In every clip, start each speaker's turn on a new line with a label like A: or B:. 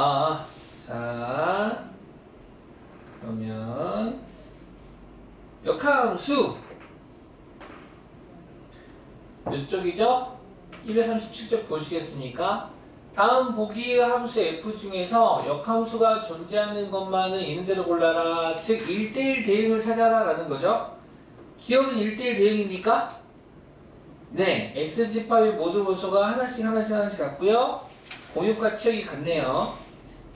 A: 자, 그러면 역함수 몇 쪽이죠? 237쪽 보시겠습니까? 다음 보기의 함수 f 중에서 역함수가 존재하는 것만은 있는 대로 골라라. 즉 1대1 대응을 찾아라 라는 거죠. 기억은 1대1 대응입니까? 네, x집합의 모든 원소가 하나씩 같고요. 공육과 치역이 같네요.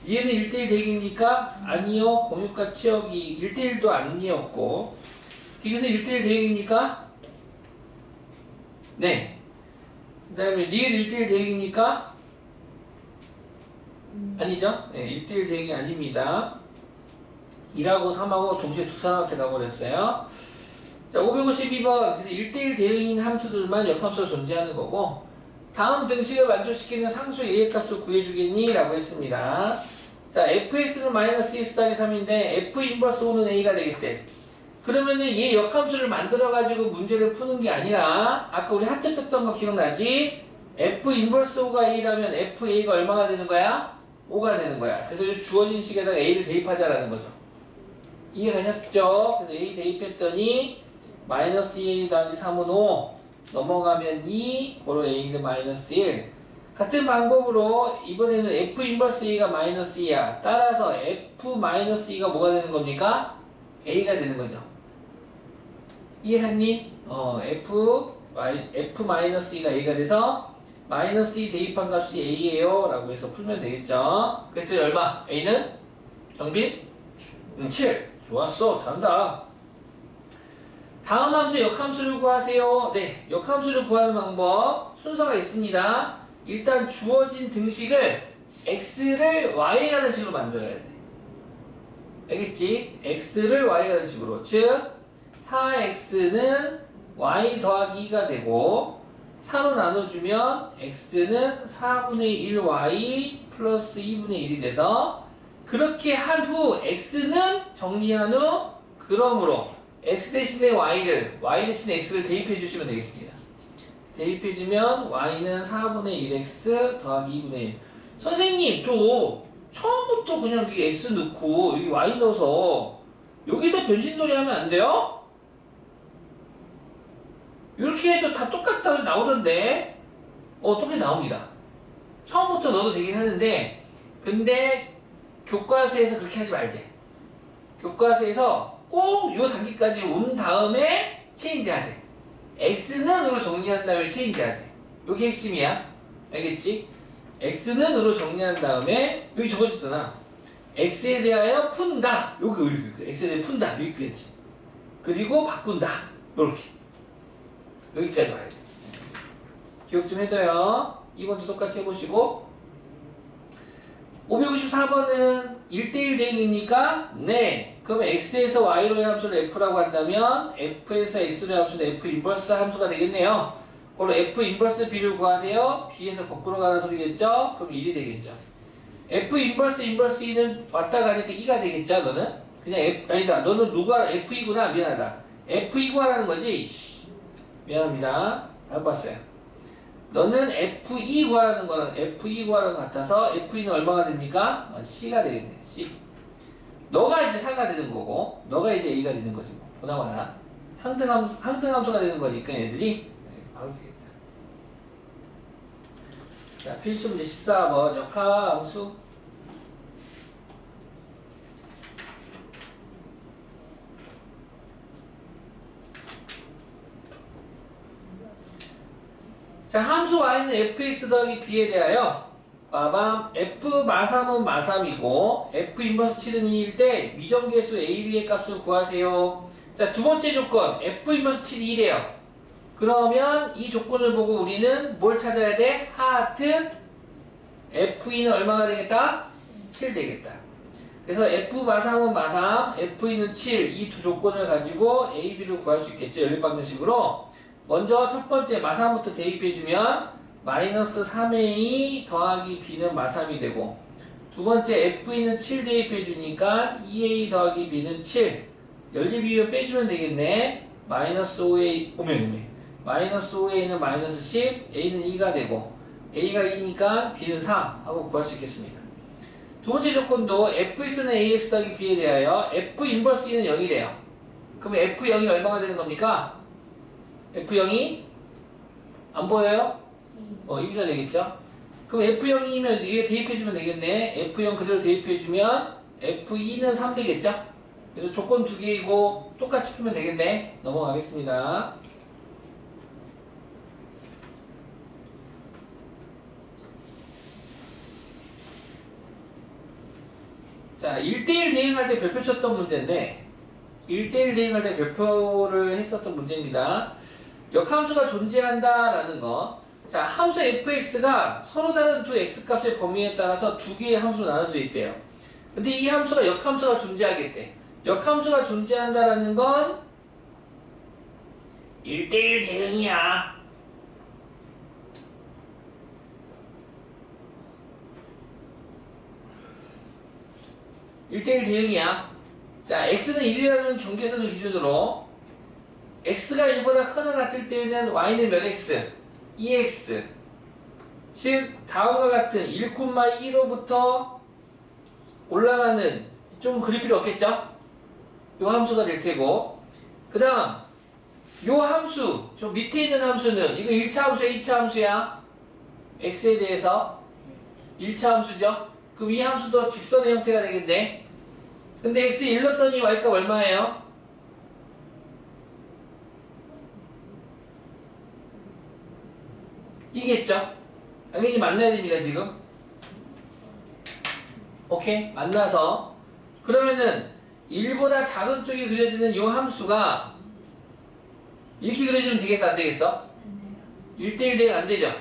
A: 얘는 1대1 대응입니까? 아니요. 공육과 치역이 1대1도 아니었고. 여기서 1대1 대응입니까? 네. 그 다음에 리을 1대1 대응입니까? 아니죠? 네, 1대1 대응이 아닙니다. 2하고 3하고 동시에 두 사람한테 가버렸어요. 자, 552번. 그래서 1대1 대응인 함수들만 역함수로 존재하는 거고, 다음 등식을 만족시키는 상수 A의 값을 구해주겠니? 라고 했습니다. 자, fx는 마이너스 x 더하기 3인데, f 인버스 O는 A가 되겠대. 그러면은 얘 역함수를 만들어가지고 문제를 푸는 게 아니라, 아까 우리 하트 쳤던 거 기억나지? f 인버스 O가 A라면 FA가 얼마가 되는 거야? 5가 되는 거야. 그래서 주어진 식에다가 A를 대입하자라는 거죠. 이해 가셨죠? 그래서 A 대입했더니 마이너스 2A 더하기 3은 5 넘어가면 2 고로 A는 마이너스 1 같은 방법으로 이번에는 F 인버스 A가 마이너스 2야. 따라서 F 마이너스 2가 뭐가 되는 겁니까? A가 되는 거죠. 이해했니? F 마이너스 2가 A가 돼서 마이너스 2 대입한 값이 A예요 라고 해서 풀면 되겠죠. 그랬더니 얼마? A는? 정빈? 7. 좋았어. 잘한다. 다음 함수 역함수를 구하세요. 네, 역함수를 구하는 방법 순서가 있습니다. 일단 주어진 등식을 x를 y에 가는 식으로 만들어야 돼. 알겠지? x를 y에 가는 식으로. 즉 4x는 y 더하기 2가 되고 4로 나눠주면 x는 4분의 1y 플러스 2분의 1이 돼서 그렇게 한 후 x는 정리한 후 그러므로 x 대신에 y 대신에 x를 대입해 주시면 되겠습니다. 대입해 주면 y는 4분의 1x 더하기 2분의 1. 선생님 저 처음부터 그냥 여기 x 넣고 여기 y 넣어서 여기서 변신놀이 하면 안 돼요? 이렇게 해도 다 똑같다고 나오던데 똑같이 나옵니다. 처음부터 넣어도 되긴 하는데 근데 교과서에서 그렇게 하지 말지. 교과서에서 꼭 이 단계까지 온 다음에 체인지 하재. x는으로 정리한 다음에 체인지 하재. 요게 핵심이야. 알겠지? x는으로 정리한 다음에 여기 적어주잖아. x에 대하여 푼다. 여기 x에 대해 푼다. 여기 있겠지. 그리고 바꾼다. 요렇게. 여기까지 와야 돼. 기억 좀 해둬요. 이번도 똑같이 해보시고 554번은 1대1 대응입니까? 네. 그러면 x에서 y로의 함수를 f라고 한다면 f에서 x로의 함수는 f 인버스 함수가 되겠네요. 그걸로 f 인버스 b를 구하세요. b에서 거꾸로 가는 소리겠죠? 그럼 1이 되겠죠. f 인버스 2는 왔다 가니까 2가 되겠죠? 너는? 그냥 아니다. 너는 누가 f2구나. 미안하다. f2 구하라는 거지? 미안합니다. 잘 봤어요. 너는 F2 구하라는 거랑 F2 구하라는 것 같아서 F2는 얼마가 됩니까? C가 되겠네. C. 너가 이제 4가 되는 거고 너가 이제 A가 되는 거지 뭐. 보나마나 항등함수가 되는 거니까 얘들이 바로 되겠다. 자, 필수 문제 14번 역함수. 자, 함수 y는 fx 더하기 b에 대하여 봐봐. f 마삼은 마삼이고 f 인버스 7은 2일 때 미정계수 a, b의 값을 구하세요. 자, 두 번째 조건 f 인버스 7이 1이에요. 그러면 이 조건을 보고 우리는 뭘 찾아야 돼? 하트 f2는 얼마가 되겠다? 7 되겠다. 그래서 f 마삼은 마삼, f2는 7 이 두 조건을 가지고 a, b를 구할 수 있겠죠. 연립방정식으로. 먼저 첫 번째 마삼부터 대입해주면 마이너스 3a 더하기 b는 마삼이 되고 두 번째 f는 7 대입해주니까 2a 더하기 b는 7 연립이면 빼주면 되겠네. 마이너스 5a 오메 마이너스 5a는 마이너스 10 a는 2가 되고 a가 2니까 b는 3 하고 구할 수 있겠습니다. 두 번째 조건도 fx는 ax 더하기 b에 대하여 f 인버스 2는 0이래요. 그럼 f0이 얼마가 되는 겁니까? f0이 안 보여요? 2가 되겠죠? 그럼 f0이면 이게 대입해주면 되겠네. f0 그대로 대입해주면 f2는 3 되겠죠? 그래서 조건 두 개이고 똑같이 풀면 되겠네. 넘어가겠습니다. 자, 1대1 대응할 때 별표 쳤던 문제인데 1대1 대응할 때 별표를 했었던 문제입니다. 역함수가 존재한다라는 거. 자, 함수 fx가 서로 다른 두 x값의 범위에 따라서 두 개의 함수로 나눠져 있대요. 근데 이 함수가 역함수가 존재하겠대. 역함수가 존재한다라는 건 1대1 대응이야. 1대1 대응이야. 자, x는 1이라는 경계선을 기준으로 x가 1보다 크거나 같을 때에는 y는 몇 x? 2x. 즉 다음과 같은 1,2로부터 올라가는 좀 그릴 필요 없겠죠? 요 함수가 될 테고, 그 다음 요 함수, 저 밑에 있는 함수는 이거 1차 함수야 2차 함수야? x에 대해서 1차 함수죠? 그럼 이 함수도 직선의 형태가 되겠네. 근데 x 1 넣었더니 y값 얼마예요? 이겠죠? 당연히 만나야 됩니다 지금. 오케이? 만나서 그러면은 1보다 작은 쪽이 그려지는 이 함수가 이렇게 그려지면 되겠어 안 되겠어? 1대1 대응 안 되죠?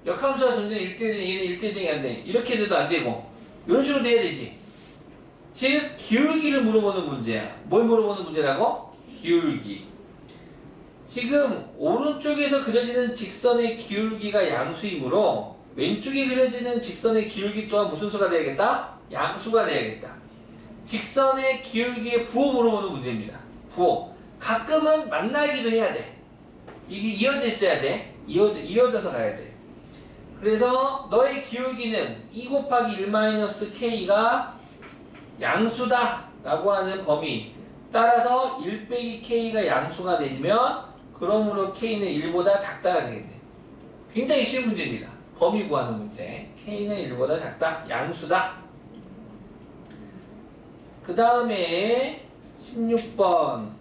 A: 역함수가 존재는 1대1 대응, 얘는 1대1 대응이 안 돼. 이렇게 돼도 안 되고 이런 식으로 돼야 되지. 즉 기울기를 물어보는 문제야. 뭘 물어보는 문제라고? 기울기. 지금 오른쪽에서 그려지는 직선의 기울기가 양수이므로 왼쪽에 그려지는 직선의 기울기 또한 무슨 수가 되야겠다? 양수가 되야겠다. 직선의 기울기의 부호 물어보는 문제입니다. 부호. 가끔은 만나기도 해야 돼. 이게 이어져 있어야 돼. 이어져서 가야 돼. 그래서 너의 기울기는 2 곱하기 1 k가 양수다 라고 하는 범위. 따라서 1 빼기 k가 양수가 되면 그러므로 k는 1보다 작다가 되겠네. 굉장히 쉬운 문제입니다. 범위 구하는 문제. k는 1보다 작다. 양수다. 그 다음에 16번.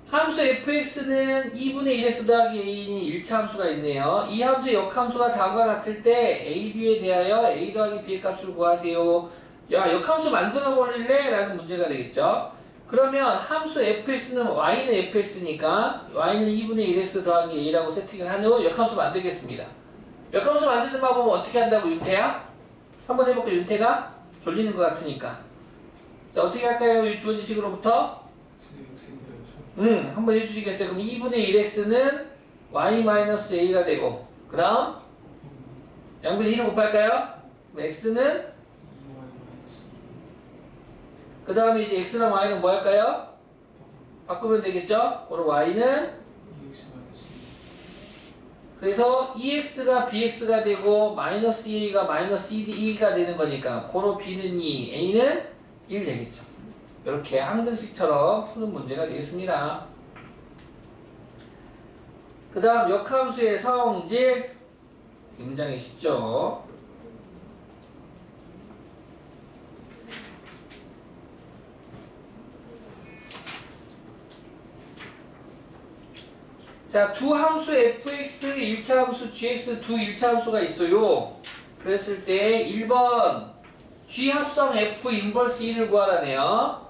A: 함수 fx는 2분의 1x 더하기 a인 1차 함수가 있네요. 이 함수의 역함수가 다음과 같을 때 a, b에 대하여 a 더하기 b의 값을 구하세요. 야, 역함수 만들어 버릴래? 라는 문제가 되겠죠. 그러면 함수 fx는 y는 fx니까 y는 2분의 1x 더하기 a라고 세팅을 한 후 역함수 만들겠습니다. 역함수 만드는 방법은 어떻게 한다고 윤태야? 한번 해볼까 윤태가? 졸리는 것 같으니까. 자, 어떻게 할까요? 이 주어진 식으로부터? 한번 해주시겠어요? 그럼 2분의 1x는 y-a가 되고 그 다음 양분의 1을 곱할까요? 그럼 x는 그 다음에 이제 x랑 y는 뭐 할까요? 바꾸면 되겠죠? 그럼 y는 그래서 2x가 bx가 되고 마이너스 2a가 마이너스 2가 되는 거니까 고로 b는 2, a는 1 되겠죠. 이렇게 항등식처럼 푸는 문제가 되겠습니다. 그 다음 역함수의 성질 굉장히 쉽죠. 자, 두 함수 fx 1차 함수 gx 두 1차 함수가 있어요. 그랬을 때 1번 g 합성 f 인버스 1을 구하라네요.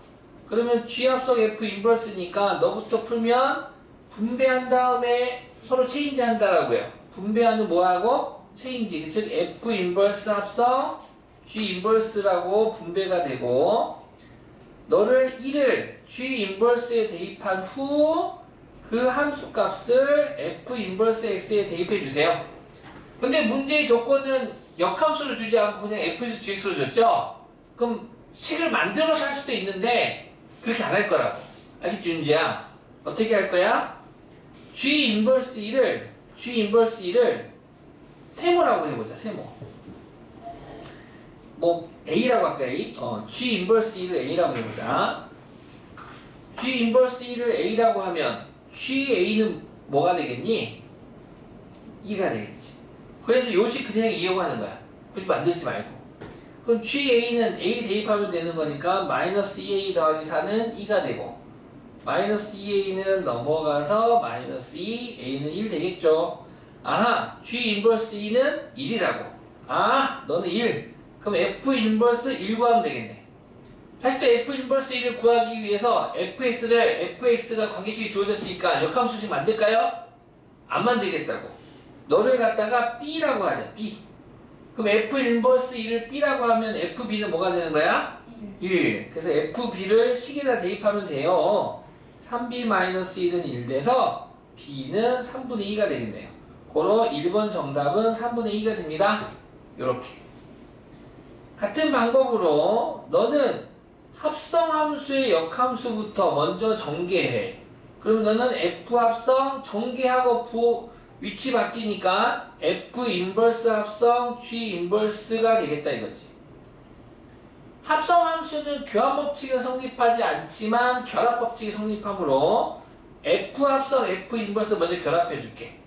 A: 그러면 g 합성 f 인버스니까 너부터 풀면 분배한 다음에 서로 체인지 한다라고요. 분배하는 뭐하고? 체인지. 즉 f 인버스 합성 g 인버스라고 분배가 되고 너를 1을 g 인버스에 대입한 후 그 함수 값을 f 인버스 x에 대입해 주세요. 근데 문제의 조건은 역함수를 주지 않고 그냥 f에서 gx로 줬죠? 그럼 식을 만들어서 할 수도 있는데 그렇게 안 할 거라고. 알겠지, 윤지야? 어떻게 할 거야? G 인버스 2를 세모라고 해보자, 세모. 뭐, A라고 할까, A? G 인버스 2를 A라고 해보자. G 인버스 2를 A라고 하면 GA는 뭐가 되겠니? 2가 되겠지. 그래서 요식 그냥 이용하는 거야. 굳이 만들지 말고. 그럼 GA는 A 대입하면 되는 거니까 마이너스 2A 더하기 4는 2가 되고 마이너스 2A는 넘어가서 마이너스 2, A는 1 되겠죠. 아하, G 인버스 2는 1이라고. 아, 너는 1. 그럼 F 인버스 1 구하면 되겠네. 다시 또 F 인버스 1을 구하기 위해서 fx가 관계식이 주어졌으니까 역함수식 만들까요? 안 만들겠다고. 너를 갖다가 B라고 하자, B. 그럼 F 인버스 1을 B라고 하면 FB는 뭐가 되는 거야? 1. 그래서 FB를 식에다 대입하면 돼요. 3B-1은 1 돼서 B는 3분의 2가 되겠네요. 고로 1번 정답은 3분의 2가 됩니다. 요렇게. 같은 방법으로 너는 합성함수의 역함수부터 먼저 전개해. 그럼 너는 F 합성 전개하고 위치 바뀌니까 F 인버스 합성 G 인버스가 되겠다 이거지. 합성함수는 교환법칙은 성립하지 않지만 결합법칙이 성립하므로 F 합성 F 인버스 먼저 결합해 줄게.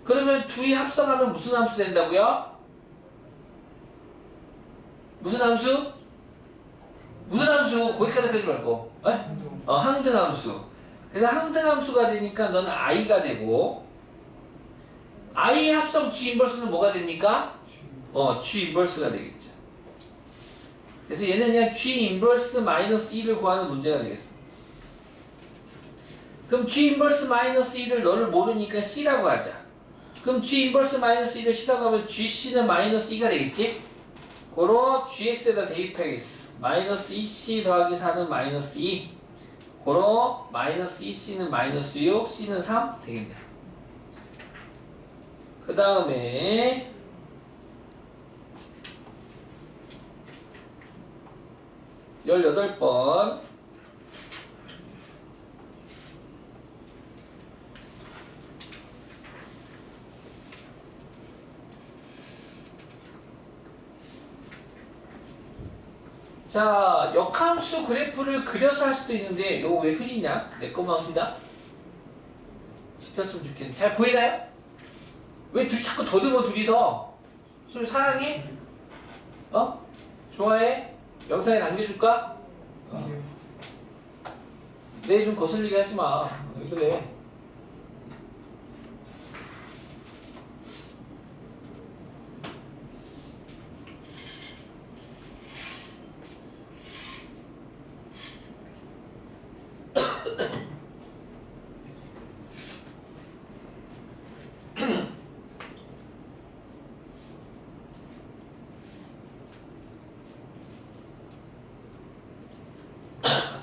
A: 그러면 둘이 합성하면 무슨 함수 된다고요? 무슨 함수? 무슨 함수? 거기까지 하지 말고. 항등함수. 그래서 항등함수가 되니까 너는 I가 되고 I 합성 G 인버스는 뭐가 됩니까? G 인버스가 되겠죠. 그래서 얘는 그냥 G 인버스 마이너스 1을 구하는 문제가 되겠어. 그럼 G 인버스 마이너스 1을 너를 모르니까 C라고 하자. 그럼 G 인버스 마이너스 1을 C라고 하면 GC는 마이너스 2가 되겠지? 고로 GX에다 대입하겠어. 마이너스 2C 더하기 4는 마이너스 2. 고로 마이너스 2C는 마이너스 6, C는 3 되겠네. 그 다음에 18번 자, 역함수 그래프를 그려서 할 수도 있는데 이거 왜 흐리냐? 내 것만 흐리다? 짙었으면 좋겠네. 잘 보이나요? 왜 둘이 자꾸 더듬어 둘이서? 술 사랑해? 좋아해? 영상에 남겨줄까? 내 좀 거슬리게 하지 마. 왜 그래?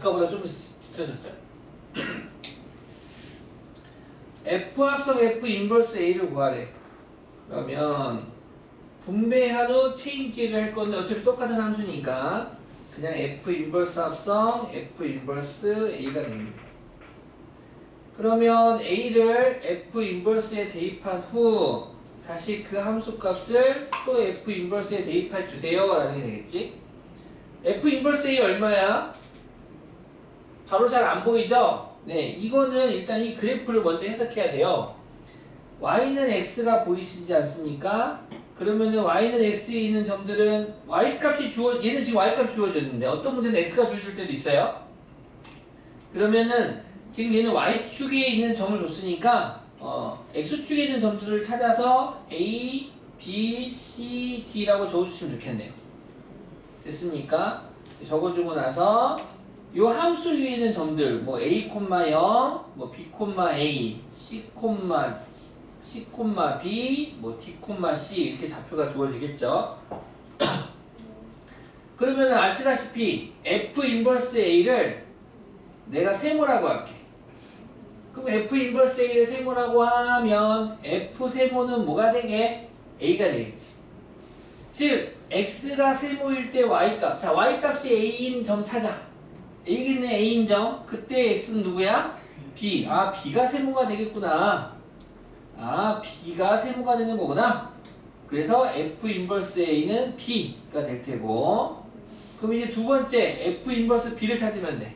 A: 아까보다 좀 뒤쳐졌죠? F 합성 F 인버스 A를 구하래. 그러면 분배한 후 체인지를 할 건데 어차피 똑같은 함수니까 그냥 F 인버스 합성 F 인버스 A가 됩니다. 그러면 A를 F 인버스에 대입한 후 다시 그 함수 값을 또 F 인버스에 대입해 주세요 라는 게 되겠지. F 인버스 A 얼마야? 바로 잘 안 보이죠? 네, 이거는 일단 이 그래프를 먼저 해석해야 돼요. y는 x가 보이시지 않습니까? 그러면은 y는 x에 있는 점들은 y값이 얘는 지금 y값이 주어졌는데 어떤 문제는 x가 주어질 때도 있어요. 그러면은 지금 얘는 y축에 있는 점을 줬으니까 x축에 있는 점들을 찾아서 a, b, c, d라고 적어주시면 좋겠네요. 됐습니까? 적어주고 나서 요 함수 위에 있는 점들 뭐 a, 0, 뭐 b, a, c, b, 뭐 d, c 이렇게 좌표가 주어지겠죠. 그러면 아시다시피 f 인버스 a를 내가 세모라고 할게. 그럼 f 인버스 a를 세모라고 하면 f 세모는 뭐가 되게? a가 되겠지. 즉 x가 세모일 때 y값. 자, y값이 a인 점 찾아. A겠네. A인정. 그때 X는 누구야? B. 아, B가 세모가 되겠구나. 아, B가 세모가 되는 거구나. 그래서 F 인버스 A는 B가 될 테고. 그럼 이제 두 번째 F 인버스 B를 찾으면 돼.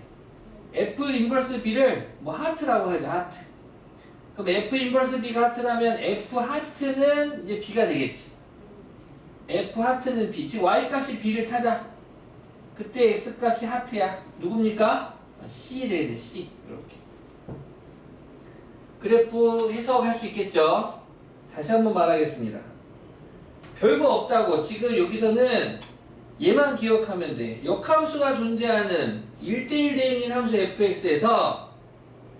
A: F 인버스 B를 뭐 하트라고 하죠. 하트. 그럼 F 인버스 B가 하트라면 F 하트는 이제 B가 되겠지. F 하트는 B. 지금 Y 값이 B를 찾아. 그때 X 값이 하트야. 누굽니까? C 돼야 돼. C. 이렇게. 그래프 해석할 수 있겠죠? 다시 한번 말하겠습니다. 별거 없다고. 지금 여기서는 얘만 기억하면 돼. 역함수가 존재하는 1대1 대응인 함수 fx에서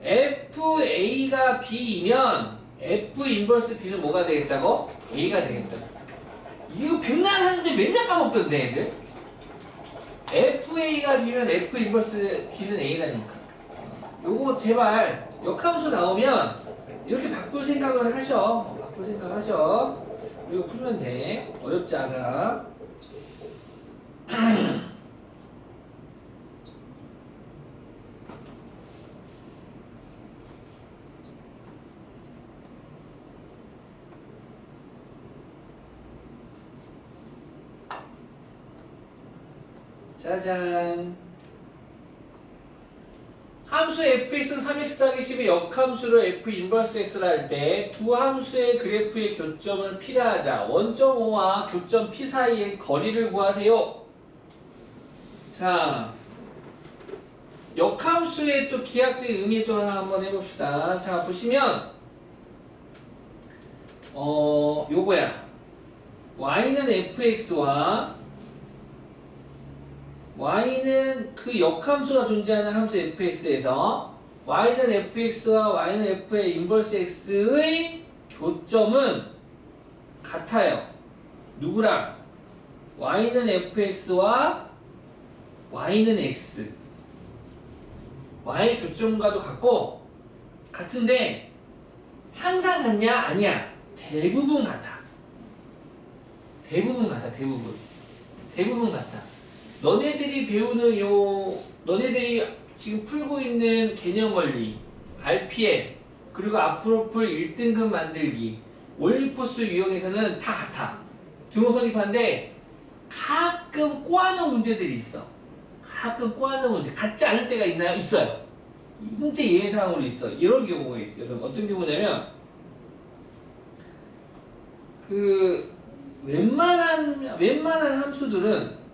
A: fa가 b이면 f 인버스 b는 뭐가 되겠다고? a가 되겠다. 이거 백날 하는데 맨날 까먹던데 애들. fa가 b면 f 인버스 b는 a라니까. 요거 제발 역함수 나오면 이렇게 바꿀 생각을 하셔. 바꿀 생각 하셔. 이거 풀면 돼. 어렵지 않아. 짜잔. 함수 fx는 3x 더하기 10의 역함수를 f 인버스 x를 할 때 두 함수의 그래프의 교점을 P하자. 1.5와 교점 P 사이의 거리를 구하세요. 자, 역함수의 또 기하학적인 의미 또 하나 한번 해봅시다. 자, 보시면 요거야. y는 fx와 y는 그 역함수가 존재하는 함수 fx에서 y는 fx와 y는 f의 인버스 x의 교점은 같아요. 누구랑? y는 fx와 y는 x. y의 교점과도 같고 같은데 항상 같냐? 아니야. 대부분 같아. 대부분 같아. 대부분 같아. 너네들이 배우는 너네들이 지금 풀고 있는 개념 원리, RPM, 그리고 앞으로 풀 1등급 만들기, 올리포스 유형에서는 다 같아. 등호선입하는데 가끔 꼬아놓은 문제들이 있어. 가끔 꼬아놓은 문제. 같지 않을 때가 있나요? 있어요. 문제 예외사항으로 있어. 이런 경우가 있어요. 여러분, 어떤 경우냐면 웬만한 함수들은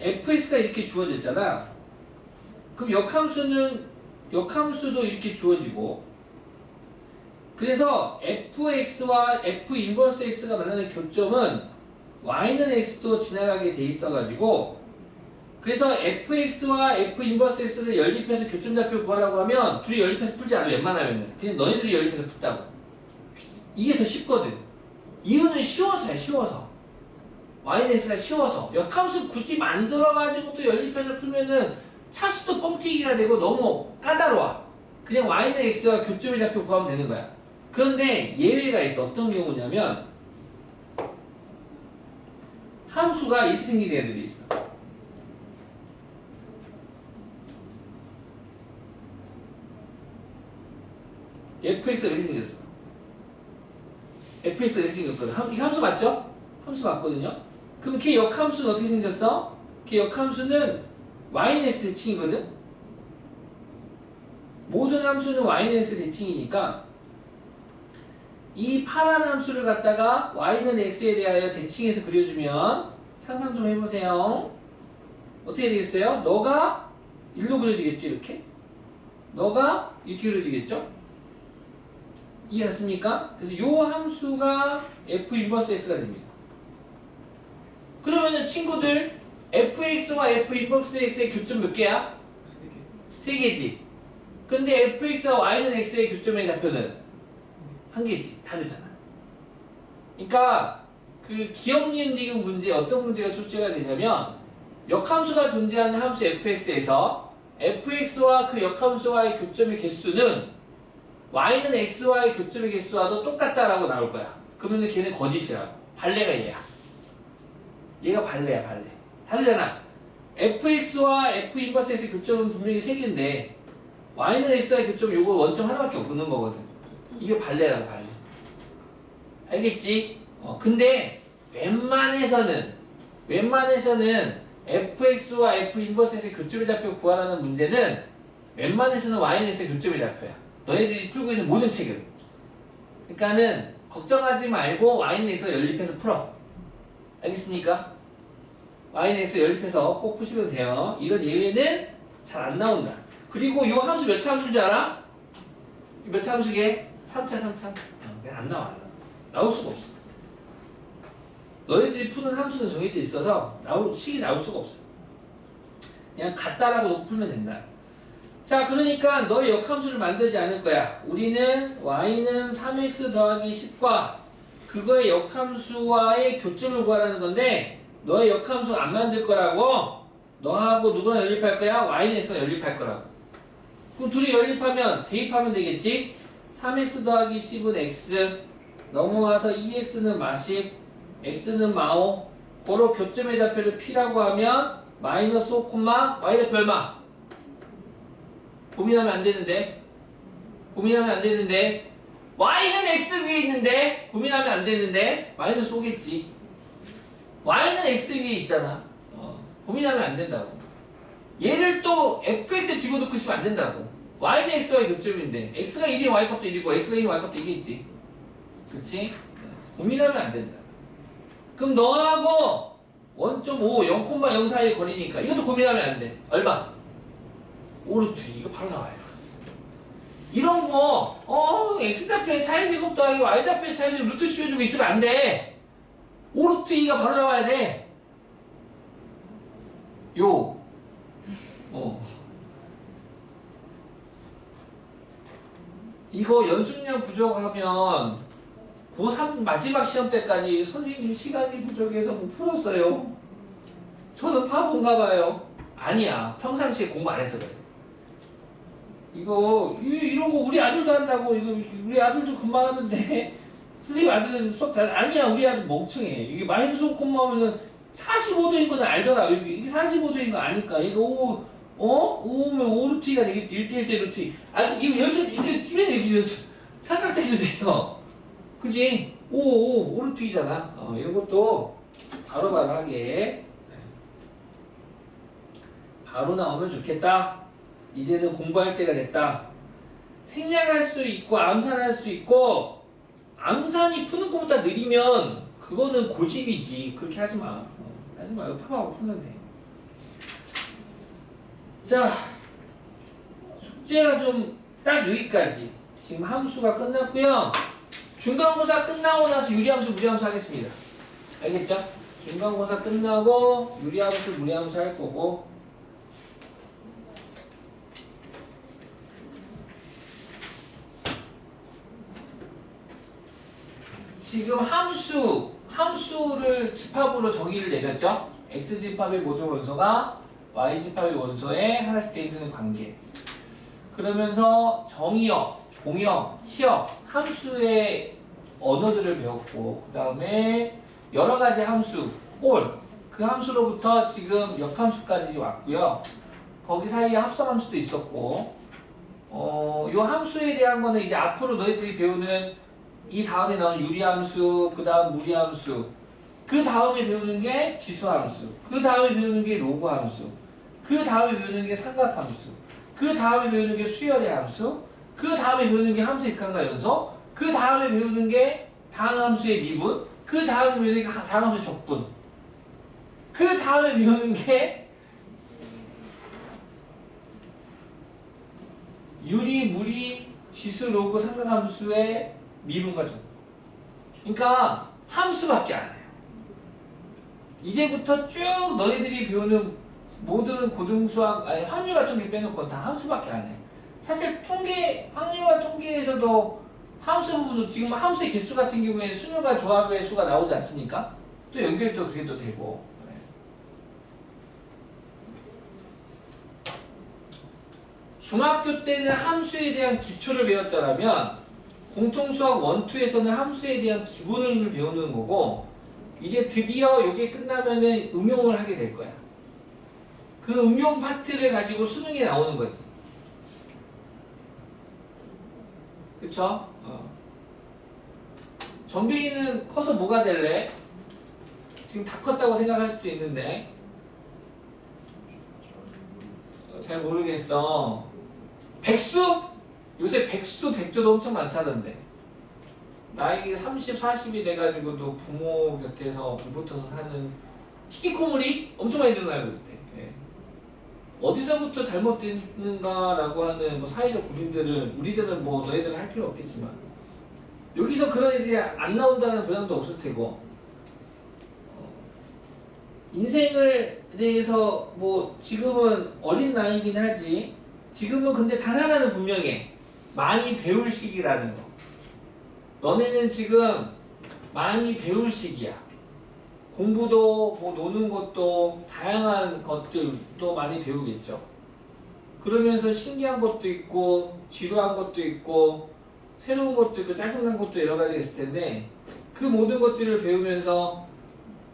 A: fx가 이렇게 주어졌잖아. 그럼 역함수도 이렇게 주어지고, 그래서 fx와 f 인버스 x가 만나는 교점은 y는 x도 지나가게 돼 있어가지고, 그래서 fx와 f 인버스 x를 연립해서 교점좌표 구하라고 하면 둘이 연립해서 풀지 않아. 웬만하면은 그냥 너희들이 연립해서 푼다고. 이게 더 쉽거든. 이유는 쉬워서야. 쉬워서. yx가 쉬워서. 역함수 굳이 만들어가지고 또 연립해서 풀면은 차수도 뻥튀기가 되고 너무 까다로워. 그냥 y는 x와 교점의 좌표 구하면 되는 거야. 그런데 예외가 있어. 어떤 경우냐면 함수가 이렇게 생긴 애들이 있어. fx가 이렇게 생겼어. fx가 이렇게 생겼거든. 이게 함수 맞죠? 함수 맞거든요. 그럼 걔 역함수는 어떻게 생겼어? 걔 역함수는 y는 x 대칭이거든. 모든 함수는 y는 x 대칭이니까 이 파란 함수를 갖다가 y는 x에 대하여 대칭해서 그려주면 상상 좀 해보세요. 어떻게 되겠어요? 너가 일로 그려지겠죠? 이렇게? 너가 이렇게 그려지겠죠? 이해했습니까? 그래서 요 함수가 f 인버스 x가 됩니다. 그러면은 친구들 fx와 f 인버스 x의 교점 몇 개야? 3개지. 근데 fx와 y는 x의 교점의 좌표는 1개지. 다르잖아. 그러니까 그 기억 니은 디귿 문제 어떤 문제가 출제가 되냐면 역함수가 존재하는 함수 fx에서 fx와 그 역함수와의 교점의 개수는 y는 x와의 교점의 개수와도 똑같다라고 나올 거야. 그러면 걔는 거짓이야. 발레가 얘야. 얘가 발레야. 발레. 다르잖아. fx와 f 인버스 x의 교점은 분명히 3개인데 y는 x와의 교점 요거 원점 하나밖에 없는 거거든. 이게 발레라고 발레. 알겠지? 근데 웬만해서는 fx와 f 인버스 x의 교점의 좌표 구하라는 문제는 웬만해서는 y는 x의 교점의 좌표야. 너희들이 풀고 있는 모든 책은. 그러니까는 걱정하지 말고 y는 x가 연립해서 풀어. 알겠습니까? y는 x가 연립해서 꼭 푸시면 돼요. 이런 예외는 잘 안 나온다. 그리고 이 함수 몇 차 함수인 줄 알아? 몇 차 함수게? 3차. 그냥 안 나와. 나올 수가 없어. 너희들이 푸는 함수는 정해져 있어서 식이 나올 수가 없어. 그냥 같다라고 놓고 풀면 된다. 자, 그러니까 너의 역함수를 만들지 않을 거야. 우리는 y는 3x 더하기 10과 그거의 역함수와의 교점을 구하라는 건데 너의 역함수 안 만들 거라고. 너하고 누구랑 연립할 거야? y는 x랑 연립할 거라고. 그럼 둘이 연립하면 대입하면 되겠지? 3x 더하기 10은 x 넘어가서 2x는 마10 x는 마5 고로 교점의 좌표를 p라고 하면 마이너스 5, y좌표 얼마? 고민하면 안 되는데 y는 x 위에 있는데 고민하면 안 되는데 마이너스 5겠지. y는 x 위에 있잖아. 고민하면 안 된다고. 얘를 또 fx에 집어넣고 싶으면 안 된다고. y는 x와의 교점인데 x가 1이면 y값도 1이고 x가 1이면 y값도 1이겠지. 그렇지? 고민하면 안 된다. 그럼 너하고 1.5, 0,0 사이의 거리니까 이것도 고민하면 안 돼. 얼마? 5루트. 이거 바로 나와요. 이런 거 x좌표의 차이제곱 더하기 y좌표의 차이제곱 루트 씌워주고 있으면 안 돼. 5루트 2가 바로 나와야 돼. 이거 연습량 부족하면 고3 마지막 시험 때까지 선생님 시간이 부족해서 못 풀었어요. 저는 바본가 봐요. 아니야. 평상시에 공부 안 해서 그래. 이런 거 우리 아들도 한다고. 이거 우리 아들도 금방 하는데 선생님 아들은 수업 잘. 아니야. 우리 아들 멍청해. 이게 마이너스 5, 오면은 45도인 거는 알더라. 이게 45도인 거 아니까. 이거 5면 5루트가 되겠지. 1대1대 루트. 이거 연습, 이게 찌면 이렇게 연습. 삼각대 주세요. 그치? 5루트이잖아. 이런 것도 바로바로 하게. 바로 나오면 좋겠다. 이제는 공부할 때가 됐다. 생략할 수 있고, 암산할 수 있고, 암산이 푸는 것보다 느리면, 그거는 고집이지. 그렇게 하지 마. 하지 마. 이거 팝하고 풀면 돼. 자, 숙제가 좀 딱 여기까지. 지금 함수가 끝났고요. 중간고사 끝나고 나서 유리함수, 무리함수 하겠습니다. 알겠죠? 중간고사 끝나고 유리함수, 무리함수 할 거고. 지금 함수를 집합으로 정의를 내렸죠? x집합의 모든 원소가 y집합의 원소에 하나씩 되어 있는 관계. 그러면서 정의역, 공역, 치역, 함수의 언어들을 배웠고, 그 다음에 여러 가지 함수, 그 함수로부터 지금 역함수까지 왔고요. 거기 사이에 합성함수도 있었고, 이 함수에 대한 거는 이제 앞으로 너희들이 배우는 이 다음에 나온 유리함수, 그 다음 무리함수, 그 다음에 배우는 게 지수함수, 그 다음에 배우는 게 로그함수, 그 다음에 배우는 게 삼각함수, 그 다음에 배우는 게 수열의 함수, 그 다음에 배우는 게 함수의 극한과 연소, 그 다음에 배우는 게 다항함수의 미분, 그 다음에 배우는 게 다항함수의 적분, 그 다음에 배우는 게 유리, 무리, 지수, 로그, 삼각함수의 미분과 적분. 그러니까 함수밖에 안 해요. 이제부터 쭉 너희들이 배우는 모든 고등수학, 확률 같은 게 빼놓고 다 함수밖에 안 해요. 사실 확률과 통계에서도 함수 부분도 지금 함수의 개수 같은 경우에 수능과 조합의 수가 나오지 않습니까? 또 연결도 그게 또 되고. 중학교 때는 함수에 대한 기초를 배웠더라면 공통수학 1, 2에서는 함수에 대한 기본을 배우는 거고, 이제 드디어 이게 끝나면은 응용을 하게 될 거야. 그 응용 파트를 가지고 수능에 나오는 거지. 그쵸? 전빈이는 커서 뭐가 될래? 지금 다 컸다고 생각할 수도 있는데 잘 모르겠어. 백수? 요새 백수, 백조도 엄청 많다던데. 나이 30, 40이 돼가지고도 부모 곁에서 불붙어서 사는 히키코모리 엄청 많이 늘어나고 있대. 예. 어디서부터 잘못됐는가라고 하는 뭐 사회적 고민들을 우리들은 뭐 너희들은 할 필요 없겠지만 여기서 그런 애들이 안 나온다는 보장도 없을 테고 인생을 대해서 뭐 지금은 어린 나이긴 하지 지금은 근데 단 하나는 분명해. 많이 배울 시기라는 거. 너네는 지금 많이 배울 시기야. 공부도 뭐 노는 것도 다양한 것들도 많이 배우겠죠. 그러면서 신기한 것도 있고 지루한 것도 있고 새로운 것도 있고 짜증난 것도 여러 가지가 있을 텐데 그 모든 것들을 배우면서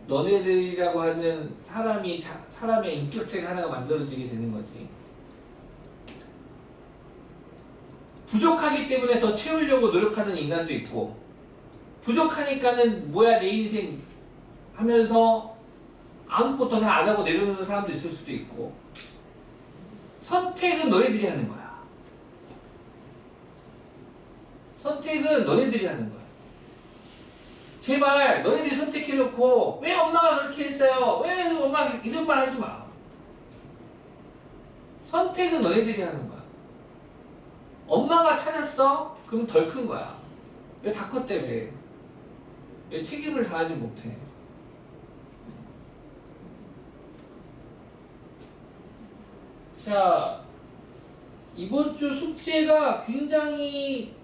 A: 너네들이라고 하는 사람의 인격체가 하나가 만들어지게 되는 거지. 부족하기 때문에 더 채우려고 노력하는 인간도 있고 부족하니까는 뭐야 내 인생 하면서 아무것도 다 안 하고 내려놓는 사람도 있을 수도 있고 선택은 너희들이 하는 거야. 선택은 너희들이 하는 거야. 제발 너희들이 선택해놓고 왜 엄마가 그렇게 했어요? 왜 엄마가 이런 말 하지 마. 선택은 너희들이 하는 거야. 엄마가 찾았어? 그럼 덜 큰 거야. 왜 다 컸대 왜 책임을 다하지 못해. 자, 이번 주 숙제가 굉장히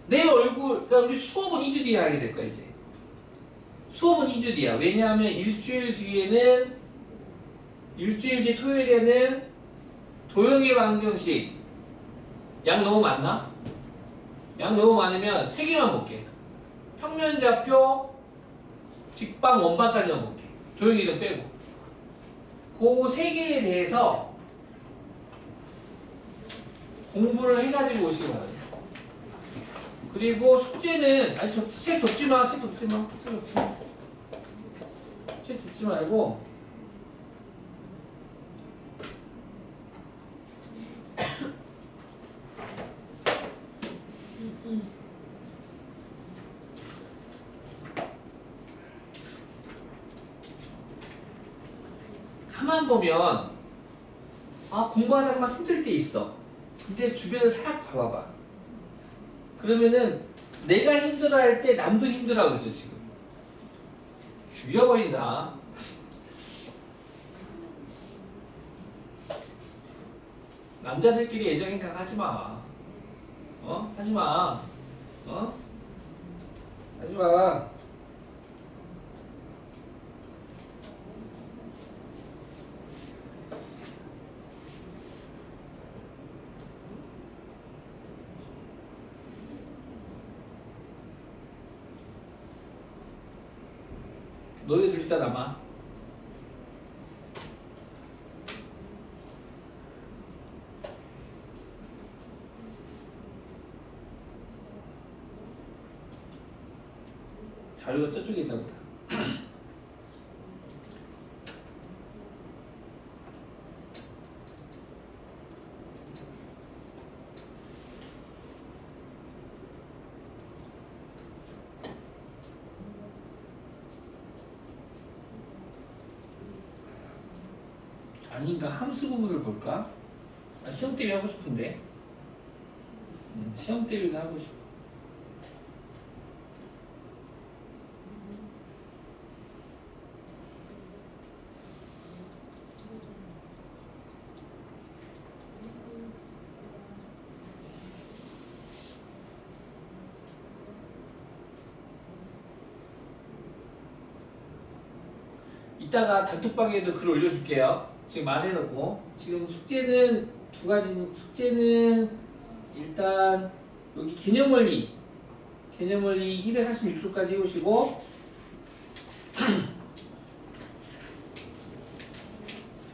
A: 내 얼굴, 그러니까 우리 수업은 2주 뒤에 하게 될 거야 이제. 수업은 2주 뒤야. 왜냐하면 일주일 뒤 토요일에는 도형의 방정식 양 너무 많나? 양 너무 많으면 3개만 볼게. 평면좌표, 직방, 원방까지만 볼게. 도형이는 빼고. 그 3개에 대해서 공부를 해가지고 오시기 바랍니다. 그리고 숙제는 책 덮지 마. 책 덮지 말고 가만 보면 공부하다가 막 힘들 때 있어. 근데 주변을 싹 봐봐봐. 그러면은 내가 힘들어할 때 남도 힘들어하고 있어 지금. 죽여버린다. 남자들끼리 애정 행각 하지 마. 하지 마. 하지 마. 너희들 이따 남아. 자료가 저쪽에 있나 보다. 아닌가? 함수 부분을 볼까? 시험 대비 하고 싶은데. 시험 대비도 하고 싶어. 이따가 단톡방에도 글 올려줄게요. 지금 말해놓고 지금 숙제는 두 가지. 숙제는 일단 여기 개념원리 246조까지 해오시고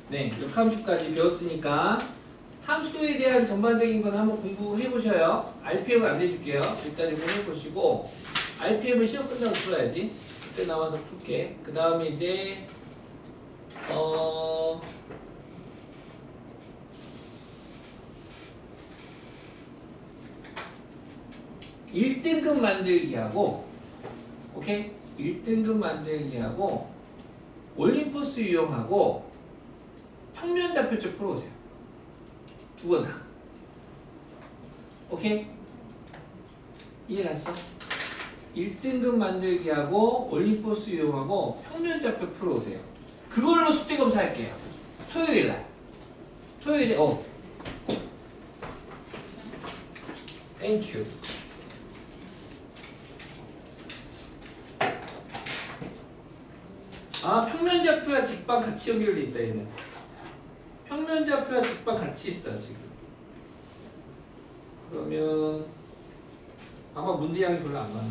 A: 네, 역함수까지 배웠으니까 함수에 대한 전반적인 건 한번 공부해 보셔요. RPM을 안 내줄게요. 일단 이거 해보시고 RPM은 시험 끝나고 풀어야지. 그때 나와서 풀게. 그 다음에 이제 1등급 만들기하고 오케이? 1등급 만들기하고 올림포스 유형하고 평면 좌표쪽 풀어오세요. 두 건 다. 오케이? 이해갔어? 1등급 만들기하고 올림포스 이용하고 평면 좌표 풀어오세요. 그걸로 숙제 검사할게요. 토요일날. 토요일에 땡큐. 아, 평면 좌표와 직방 같이 연결돼 있다 얘는. 평면 좌표와 직방 같이 있어 지금. 그러면 아마 문제량이 별로 안 많아.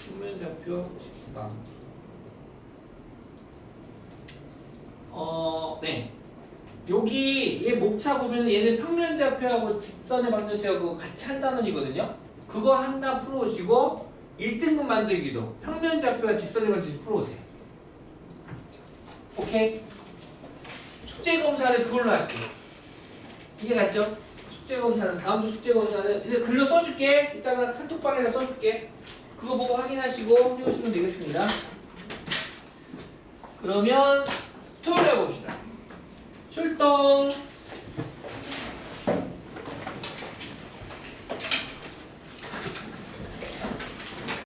A: 평면 좌표 직방. 네. 여기 얘 목차 보면 얘는 평면 좌표하고 직선의 방정식하고 같이 한 단원이거든요. 그거 하나 풀어오시고 1등급 만들기도 평면 좌표와 직선의 방정식 풀어오세요. 오케이? 숙제 검사는 그걸로 할게요. 이해갔죠? 숙제 검사는 다음 주 숙제 검사는 이제 글로 써줄게. 이따가 카톡방에다 써줄게. 그거 보고 확인하시고 해오시면 되겠습니다. 그러면 토요일에 봅시다. 출동.